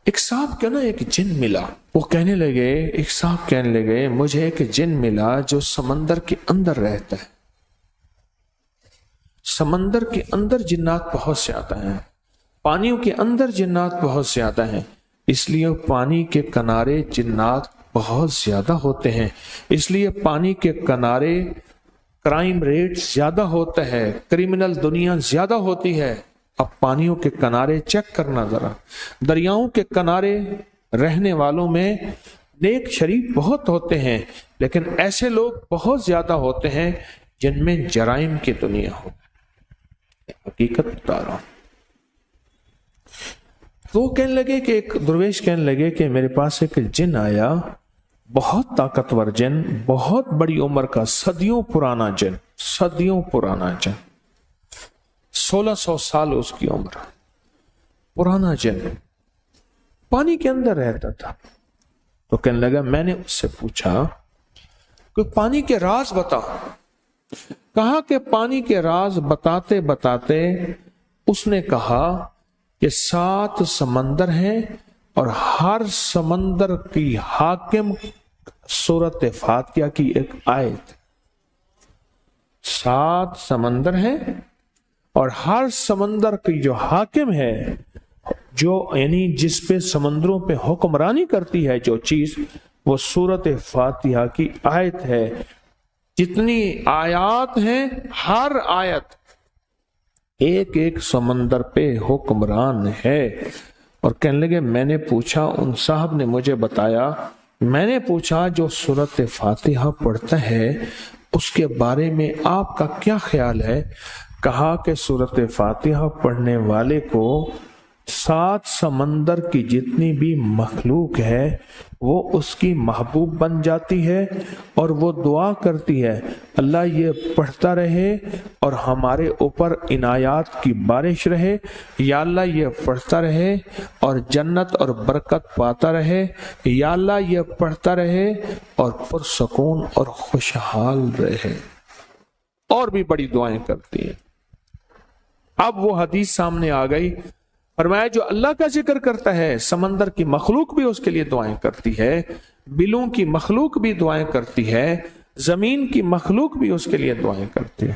ایک صاحب کیا نا ایک جن ملا، وہ کہنے لگے، ایک صاحب کہنے لگے مجھے ایک جن ملا جو سمندر کے اندر رہتا ہے، سمندر کے اندر جنات بہت زیادہ ہیں، پانیوں کے اندر جنات بہت زیادہ ہیں، اس لیے پانی کے کنارے جنات بہت زیادہ ہوتے ہیں، اس لیے پانی کے کنارے کرائم ریٹ زیادہ ہوتا ہے، کرمنل دنیا زیادہ ہوتی ہے۔ اب پانیوں کے کنارے چیک کرنا ذرا، دریاؤں کے کنارے رہنے والوں میں نیک شریف بہت ہوتے ہیں، لیکن ایسے لوگ بہت زیادہ ہوتے ہیں جن میں جرائم کی دنیا ہو۔ حقیقت بتا رہا ہوں۔ تو وہ کہنے لگے کہ ایک درویش کہنے لگے کہ میرے پاس ایک جن آیا، بہت طاقتور جن، بہت بڑی عمر کا، صدیوں پرانا جن، صدیوں پرانا جن، 1600 سال اس کی عمر، پرانا جن، پانی کے اندر رہتا تھا۔ تو کہنے لگا، میں نے اس سے پوچھا کہ پانی کے راز بتا، کہا کہ پانی کے راز بتاتے بتاتے اس نے کہا کہ 7 سمندر ہیں اور ہر سمندر کی حاکم سورۃ فاتحہ کی ایک آیت، 7 سمندر ہیں اور ہر سمندر کی جو حاکم ہے، جو یعنی جس پہ سمندروں پہ حکمرانی کرتی ہے جو چیز، وہ سورۃ فاتحہ کی آیت ہے۔ جتنی آیات ہیں، ہر آیت ایک ایک سمندر پہ حکمران ہے۔ اور کہنے لگے میں نے پوچھا، ان صاحب نے مجھے بتایا، میں نے پوچھا جو سورۃ فاتحہ پڑھتا ہے اس کے بارے میں آپ کا کیا خیال ہے؟ کہا کہ سورۃ فاتحہ پڑھنے والے کو 7 سمندر کی جتنی بھی مخلوق ہے وہ اس کی محبوب بن جاتی ہے، اور وہ دعا کرتی ہے اللہ یہ پڑھتا رہے اور ہمارے اوپر عنایات کی بارش رہے، یا اللہ یہ پڑھتا رہے اور جنت اور برکت پاتا رہے، یا اللہ یہ پڑھتا رہے اور پرسکون اور خوشحال رہے، اور بھی بڑی دعائیں کرتی ہیں۔ اب وہ حدیث سامنے آ گئی، فرمایا جو اللہ کا ذکر کرتا ہے سمندر کی مخلوق بھی اس کے لیے دعائیں کرتی ہے، بلوں کی مخلوق بھی دعائیں کرتی ہے، زمین کی مخلوق بھی اس کے لیے دعائیں کرتی ہے۔